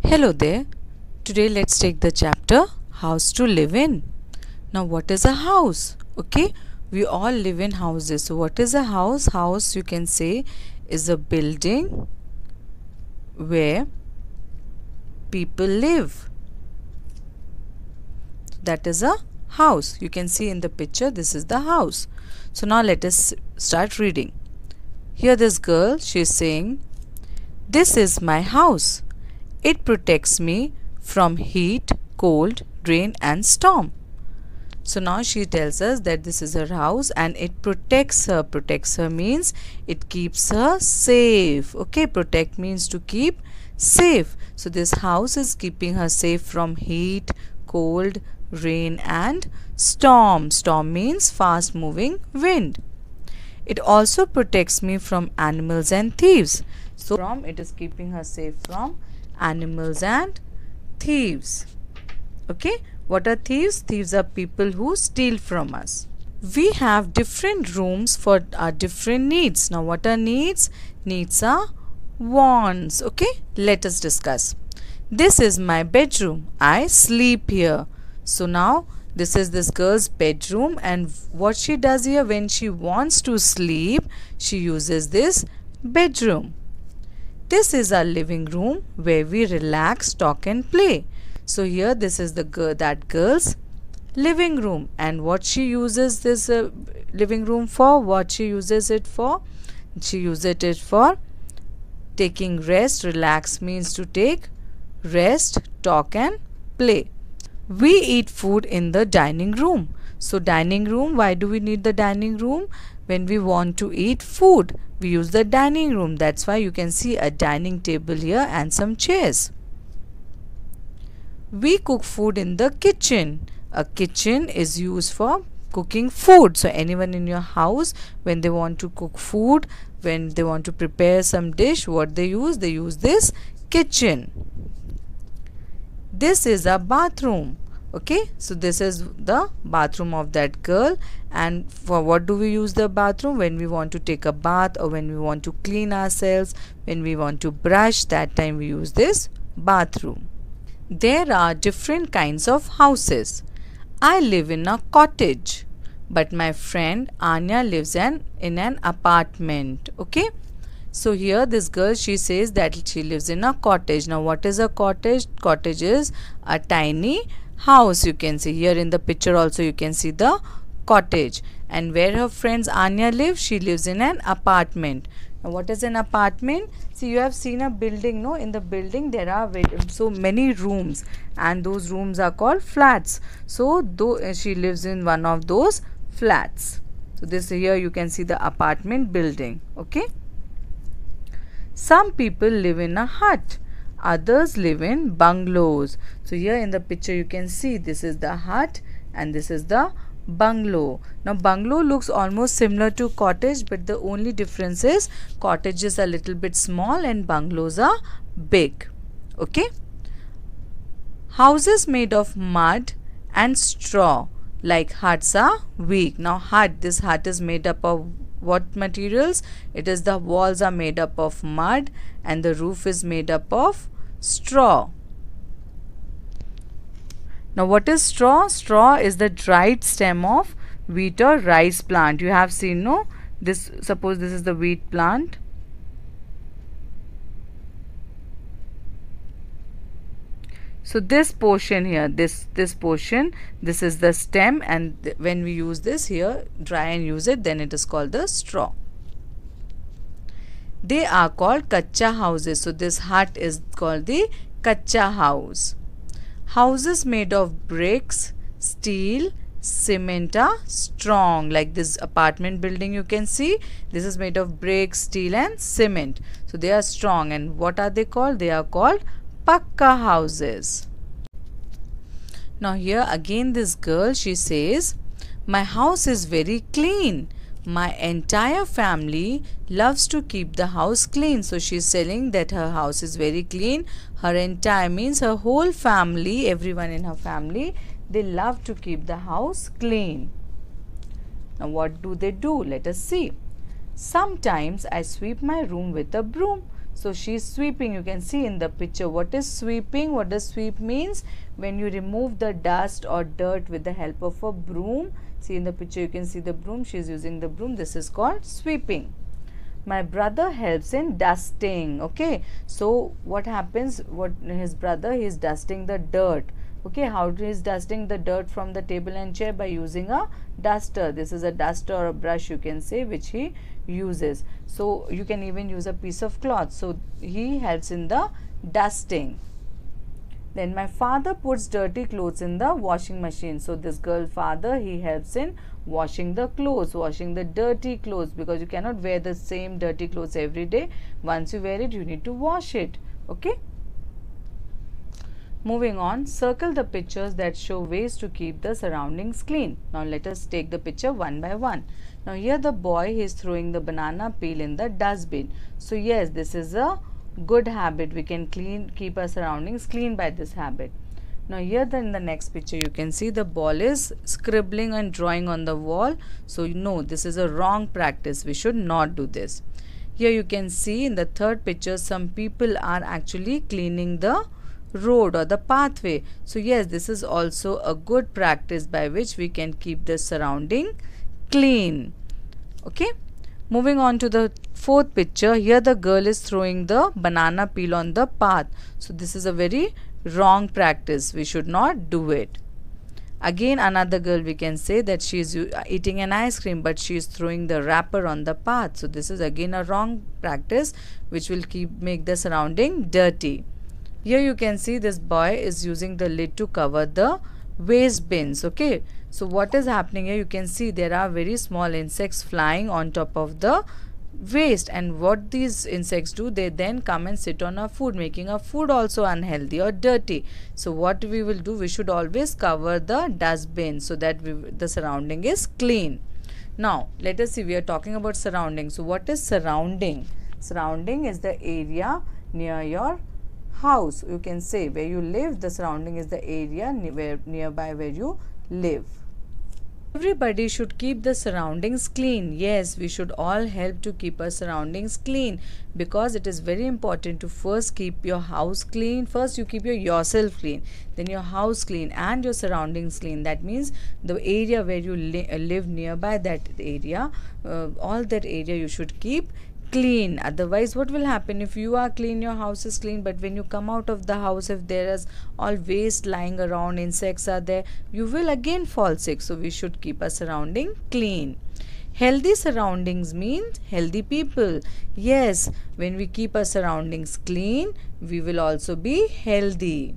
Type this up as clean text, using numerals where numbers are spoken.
Hello there. Today let's take the chapter House to Live In. Now what is a house? Okay, we all live in houses. So what is a house? House, you can say, is a building where people live. That is a house. You can see in the picture, this is the house. So now let us start reading. Here this girl, she is saying, "This is my house. It protects me from heat, cold, rain and storm." So now she tells us that this is her house and it protects her. Protects her means it keeps her safe. Okay, protect means to keep safe. So this house is keeping her safe from heat, cold, rain and storm. Storm means fast moving wind. It also protects me from animals and thieves. So it is keeping her safe from animals and thieves. Okay, what are thieves? Thieves are people who steal from us. We have different rooms for our different needs. Now what are needs? Needs are wants. Okay, let us discuss. This is my bedroom. I sleep here. So now this is this girl's bedroom, and what she does here, when she wants to sleep, she uses this bedroom. This is our living room where we relax, talk and play. So here this is the girl's living room, and what she uses this living room for, what she uses it for? She uses it for taking rest. Relax means to take rest, talk and play. We eat food in the dining room. So dining room, why do we need the dining room? When we want to eat food, we use the dining room. That's why you can see a dining table here and some chairs. We cook food in the kitchen. A kitchen is used for cooking food. So anyone in your house, when they want to cook food, when they want to prepare some dish, what they use? They use this kitchen. This is a bathroom. Okay, so this is the bathroom of that girl. And for what do we use the bathroom? When we want to take a bath, or when we want to clean ourselves, when we want to brush, that time we use this bathroom. There are different kinds of houses. I live in a cottage, but my friend Anya lives in an apartment. Okay, so here this girl, she says that she lives in a cottage. Now what is a cottage? Cottage is a tiny house. You can see here in the picture also, you can see the cottage. And where her friends Anya lives, she lives in an apartment. Now what is an apartment? See, you have seen a building, no? In the building there are so many rooms, and those rooms are called flats. So she lives in one of those flats. So this here you can see the apartment building. Okay, some people live in a hut, others live in bungalows. So here in the picture you can see this is the hut and this is the bungalow. Now bungalow looks almost similar to cottage, but the only difference is cottage is a little bit small and bungalows are big. Okay, houses made of mud and straw like huts are weak. Now this hut is made up of what materials? It is the walls are made up of mud and the roof is made up of straw. Now what is straw? Straw is the dried stem of wheat or rice plant. You have seen, no? This, suppose this is the wheat plant. So this portion here, this portion, this is the stem, and when we use this here, dry and use it, then it is called the straw. They are called kacha houses. So this hut is called the kacha house. Houses made of bricks, steel, cement are strong. Like this apartment building you can see, this is made of bricks, steel and cement. So they are strong. And what are they called? They are called Pakka houses. Now here again this girl, she says, my house is very clean. My entire family loves to keep the house clean. So she's telling that her house is very clean. Her entire means her whole family, everyone in her family, they love to keep the house clean. Now what do they do? Let us see. Sometimes I sweep my room with a broom. So she's sweeping. You can see in the picture. What is sweeping? What does sweep means? When you remove the dust or dirt with the help of a broom. See in the picture you can see the broom. She's using the broom. This is called sweeping. My brother helps in dusting. Okay, so what happens? What his brother, he is dusting the dirt. Okay, how he is dusting the dirt from the table and chair? By using a duster. This is a duster or a brush, you can say, which he uses. So you can even use a piece of cloth. So he helps in the dusting. Then my father puts dirty clothes in the washing machine. So this girl father, he helps in washing the clothes, washing the dirty clothes, because you cannot wear the same dirty clothes every day. Once you wear it, you need to wash it. Okay. Moving on, circle the pictures that show ways to keep the surroundings clean. Now let us take the picture one by one. Now here the boy, he is throwing the banana peel in the dustbin. So yes, this is a good habit. We can keep our surroundings clean by this habit. Now here in the next picture you can see the ball is scribbling and drawing on the wall. So you know this is a wrong practice. We should not do this. Here you can see in the third picture some people are actually cleaning the road or the pathway. So yes, this is also a good practice by which we can keep the surrounding clean. Okay. Moving on to the fourth picture, here the girl is throwing the banana peel on the path. So this is a very wrong practice. We should not do it. Again, another girl, we can say that she is eating an ice cream, but she is throwing the wrapper on the path. So this is again a wrong practice which will make the surrounding dirty. Here you can see this boy is using the lid to cover the waste bins. Okay, so what is happening here? You can see there are very small insects flying on top of the waste, and what these insects do, they then come and sit on our food, making our food also unhealthy or dirty. So what we will do, we should always cover the dustbin so that the surrounding is clean. Now let us see, we are talking about surrounding. So what is surrounding? Surrounding is the area near your house. You can say where you live. The surrounding is the area nearby where you live. Everybody should keep the surroundings clean. Yes, we should all help to keep our surroundings clean, because it is very important to first keep your house clean. First you keep yourself clean, then your house clean and your surroundings clean. That means the area where you live nearby that area, all that area you should keep clean. Otherwise what will happen? If you are clean, your house is clean, but when you come out of the house, if there is all waste lying around, insects are there, you will again fall sick. So we should keep our surrounding clean. Healthy surroundings means healthy people. Yes, when we keep our surroundings clean, we will also be healthy.